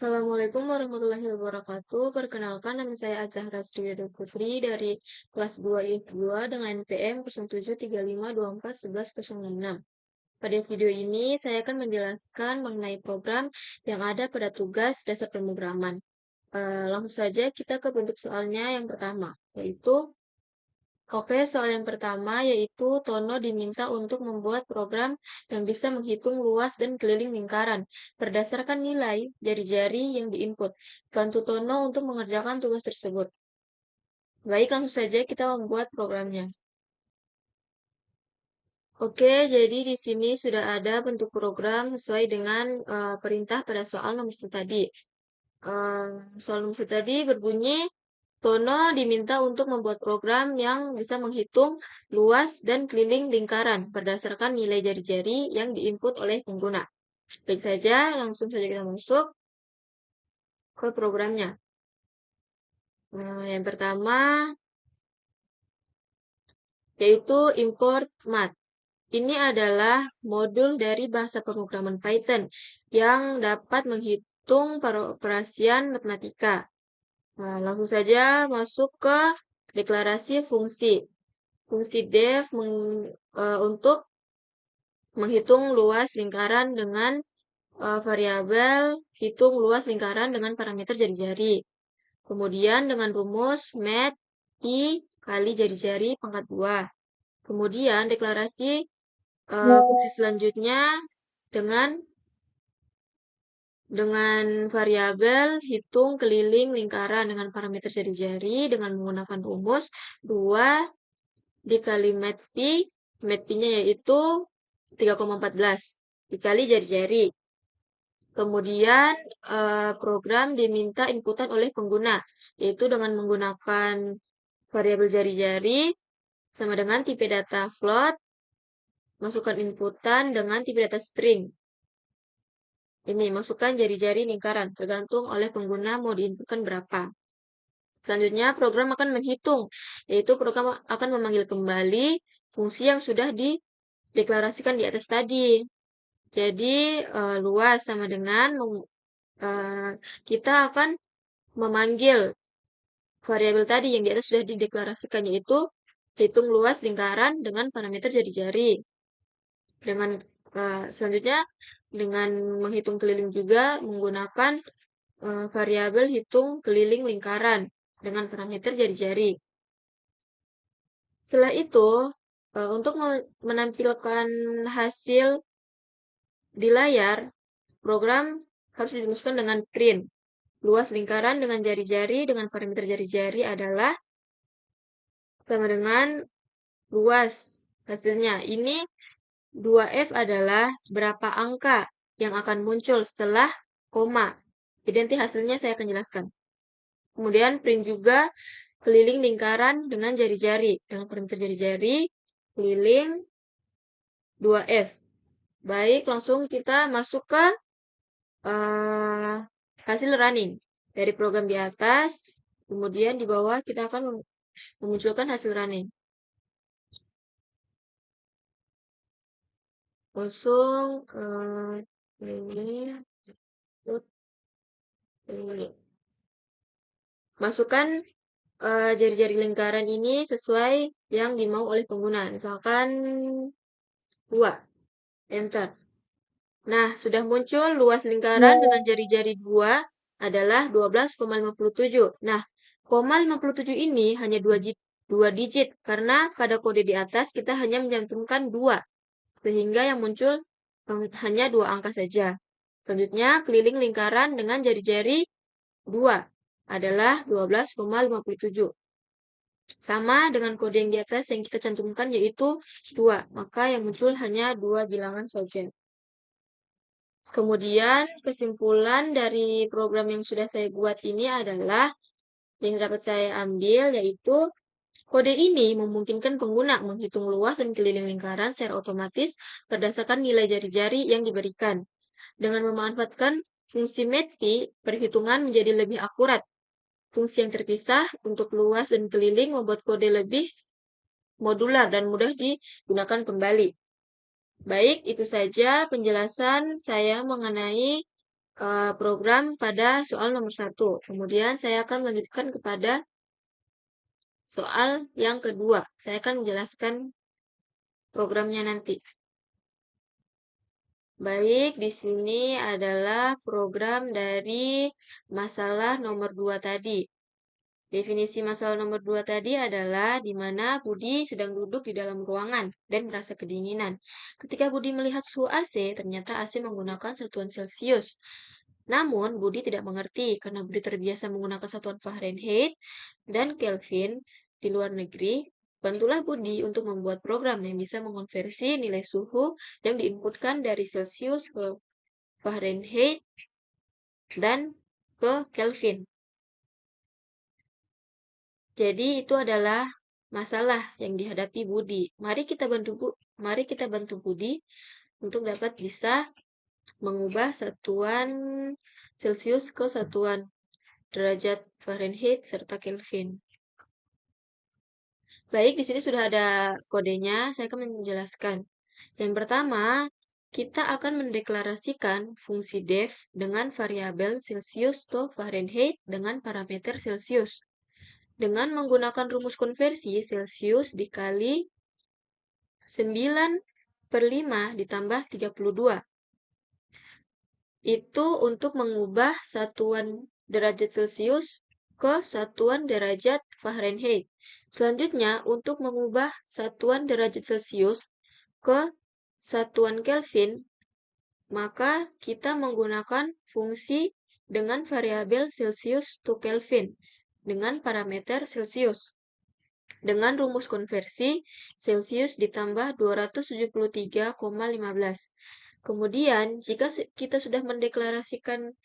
Assalamualaikum warahmatullahi wabarakatuh. Perkenalkan, nama saya Azahra Sriwedho Putri dari kelas 2 IF 2 dengan NPM 0735241106. Pada video ini, saya akan menjelaskan mengenai program yang ada pada tugas dasar pemrograman. Langsung saja kita ke bentuk soalnya yang pertama, yaitu soal yang pertama yaitu Tono diminta untuk membuat program yang bisa menghitung luas dan keliling lingkaran berdasarkan nilai jari-jari yang diinput. Bantu Tono untuk mengerjakan tugas tersebut. Baik, langsung saja kita membuat programnya. Oke, jadi di sini sudah ada bentuk program sesuai dengan perintah pada soal nomor 1 tadi. Soal nomor 1 tadi berbunyi, Tono diminta untuk membuat program yang bisa menghitung luas dan keliling lingkaran berdasarkan nilai jari-jari yang diinput oleh pengguna. Baik saja, langsung saja kita masuk ke programnya. Yang pertama, yaitu import math. Ini adalah modul dari bahasa pemrograman Python yang dapat menghitung peroperasian matematika. Langsung saja masuk ke deklarasi fungsi. Fungsi def untuk menghitung luas lingkaran dengan variabel hitung luas lingkaran dengan parameter jari-jari. Kemudian dengan rumus mat I kali jari-jari pangkat 2. Kemudian deklarasi fungsi selanjutnya dengan variabel hitung keliling lingkaran dengan parameter jari-jari dengan menggunakan rumus 2 dikali mat pi-nya yaitu 3,14 dikali jari-jari. Kemudian program diminta inputan oleh pengguna, yaitu dengan menggunakan variabel jari-jari sama dengan tipe data float, masukkan inputan dengan tipe data string. Ini, masukkan jari-jari lingkaran, tergantung oleh pengguna mau diinputkan berapa. Selanjutnya, program akan menghitung, yaitu program akan memanggil kembali fungsi yang sudah dideklarasikan di atas tadi. Jadi, luas sama dengan kita akan memanggil variabel tadi yang di atas sudah dideklarasikan, yaitu hitung luas lingkaran dengan parameter jari-jari. Selanjutnya, dengan menghitung keliling juga menggunakan variabel hitung keliling lingkaran dengan parameter jari-jari. Setelah itu, untuk menampilkan hasil di layar, program harus dirumuskan dengan print. Luas lingkaran dengan jari-jari dengan parameter jari-jari adalah sama dengan luas hasilnya. Ini 2F adalah berapa angka yang akan muncul setelah koma. Jadi nanti hasilnya saya akan jelaskan. Kemudian print juga keliling lingkaran dengan jari-jari. Dengan parameter jari-jari, keliling 2F. Baik, langsung kita masuk ke hasil running. Dari program di atas, kemudian di bawah kita akan memunculkan hasil running. Langsung ini. Masukkan jari-jari lingkaran ini sesuai yang dimau oleh pengguna. Misalkan 2. Enter. Nah, sudah muncul luas lingkaran dengan jari-jari 2 adalah 12,57. Nah, 57 ini hanya 2 digit karena pada kode di atas kita hanya mencantumkan 2. Sehingga yang muncul hanya 2 angka saja. Selanjutnya, keliling lingkaran dengan jari-jari 2 adalah 12,57. Sama dengan kode yang di atas yang kita cantumkan yaitu 2. Maka yang muncul hanya 2 bilangan saja. Kemudian kesimpulan dari program yang sudah saya buat ini adalah yang dapat saya ambil yaitu kode ini memungkinkan pengguna menghitung luas dan keliling lingkaran secara otomatis berdasarkan nilai jari-jari yang diberikan. Dengan memanfaatkan fungsi matpi, perhitungan menjadi lebih akurat. Fungsi yang terpisah untuk luas dan keliling membuat kode lebih modular dan mudah digunakan kembali. Baik, itu saja penjelasan saya mengenai program pada soal nomor 1. Kemudian saya akan melanjutkan kepada soal yang kedua. Saya akan menjelaskan programnya nanti. Baik, di sini adalah program dari masalah nomor 2 tadi. Definisi masalah nomor 2 tadi adalah di mana Budi sedang duduk di dalam ruangan dan merasa kedinginan. Ketika Budi melihat suhu AC, ternyata AC menggunakan satuan Celcius. Namun, Budi tidak mengerti karena Budi terbiasa menggunakan satuan Fahrenheit dan Kelvin di luar negeri. Bantulah Budi untuk membuat program yang bisa mengonversi nilai suhu yang diinputkan dari Celcius ke Fahrenheit dan ke Kelvin. Jadi itu adalah masalah yang dihadapi Budi. Mari kita bantu Budi untuk dapat bisa mengubah satuan Celcius ke satuan derajat Fahrenheit serta Kelvin. Baik, di sini sudah ada kodenya, saya akan menjelaskan. Yang pertama, kita akan mendeklarasikan fungsi def dengan variabel Celcius atau Fahrenheit dengan parameter Celcius. Dengan menggunakan rumus konversi, Celcius dikali 9/5 ditambah 32. Itu untuk mengubah satuan derajat Celcius ke satuan derajat Fahrenheit. Selanjutnya, untuk mengubah satuan derajat Celcius ke satuan Kelvin, maka kita menggunakan fungsi dengan variabel Celcius to Kelvin dengan parameter Celcius. Dengan rumus konversi, Celcius ditambah 273,15. Kemudian, jika kita sudah mendeklarasikan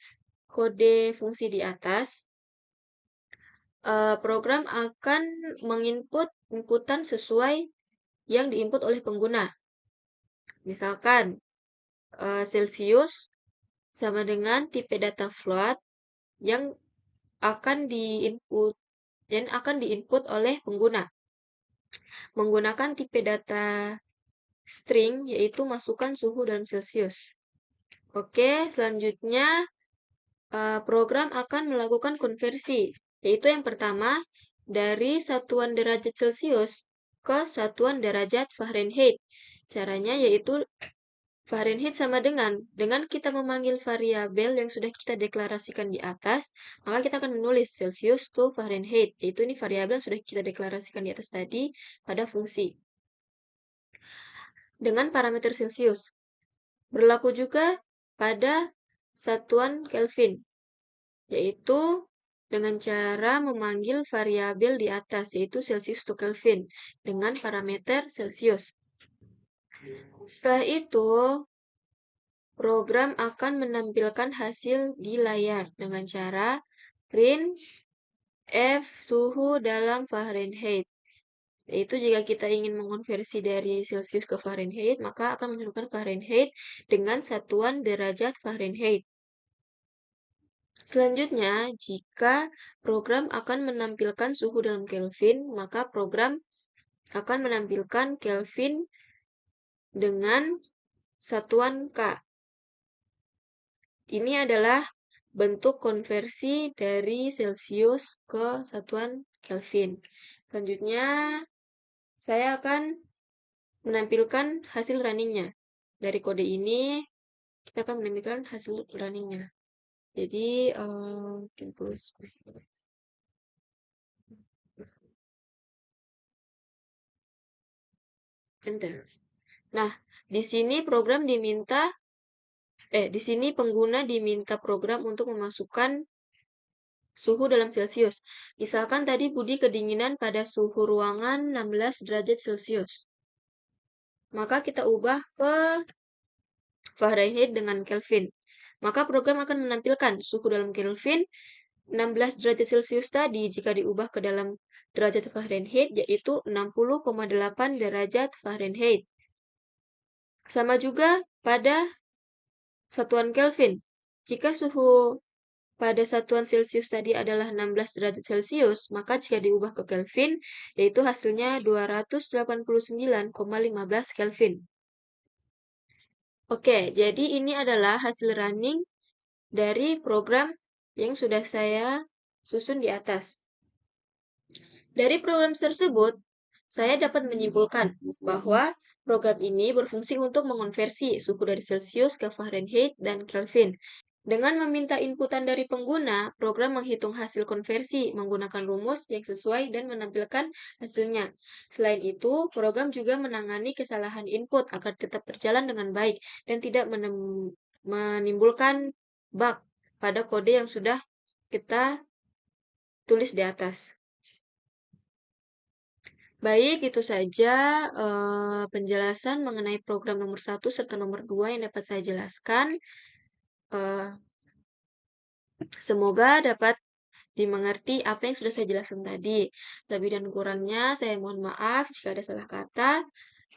kode fungsi di atas, program akan menginput inputan sesuai yang diinput oleh pengguna. Misalkan, Celcius sama dengan tipe data float yang akan diinput oleh pengguna. Menggunakan tipe data string, yaitu masukkan suhu dalam Celcius. Oke, selanjutnya program akan melakukan konversi, yaitu yang pertama, dari satuan derajat Celcius ke satuan derajat Fahrenheit. Caranya yaitu Fahrenheit sama dengan kita memanggil variabel yang sudah kita deklarasikan di atas, maka kita akan menulis Celcius to Fahrenheit, yaitu ini variabel yang sudah kita deklarasikan di atas tadi pada fungsi. Dengan parameter Celcius. Berlaku juga pada satuan Kelvin, yaitu dengan cara memanggil variabel di atas, yaitu Celcius to Kelvin, dengan parameter Celcius. Setelah itu, program akan menampilkan hasil di layar dengan cara print F suhu dalam Fahrenheit. Yaitu jika kita ingin mengonversi dari Celcius ke Fahrenheit, maka akan menunjukkan Fahrenheit dengan satuan derajat Fahrenheit. Selanjutnya, jika program akan menampilkan suhu dalam Kelvin, maka program akan menampilkan Kelvin dengan satuan K. Ini adalah bentuk konversi dari Celcius ke satuan Kelvin. Selanjutnya, saya akan menampilkan hasil runningnya. Dari kode ini, kita akan menampilkan hasil runningnya. Jadi, enter. Nah, di sini di sini pengguna diminta program untuk memasukkan suhu dalam Celcius. Misalkan tadi Budi kedinginan pada suhu ruangan 16 derajat Celcius. Maka kita ubah ke Fahrenheit dengan Kelvin. Maka program akan menampilkan suhu dalam Kelvin 16 derajat Celcius tadi jika diubah ke dalam derajat Fahrenheit yaitu 60,8 derajat Fahrenheit. Sama juga pada satuan Kelvin. Jika suhu pada satuan Celcius tadi adalah 16 derajat Celcius, maka jika diubah ke Kelvin, yaitu hasilnya 289,15 Kelvin. Oke, jadi ini adalah hasil running dari program yang sudah saya susun di atas. Dari program tersebut, saya dapat menyimpulkan bahwa program ini berfungsi untuk mengonversi suhu dari Celcius ke Fahrenheit dan Kelvin. Dengan meminta inputan dari pengguna, program menghitung hasil konversi menggunakan rumus yang sesuai dan menampilkan hasilnya. Selain itu, program juga menangani kesalahan input agar tetap berjalan dengan baik dan tidak menimbulkan bug pada kode yang sudah kita tulis di atas. Baik, itu saja penjelasan mengenai program nomor 1 serta nomor 2 yang dapat saya jelaskan. Eh, Semoga dapat dimengerti apa yang sudah saya jelaskan tadi. Lebih dan kurangnya saya mohon maaf jika ada salah kata.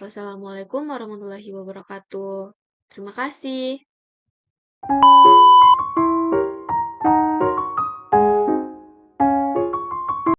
Wassalamualaikum warahmatullahi wabarakatuh. Terima kasih.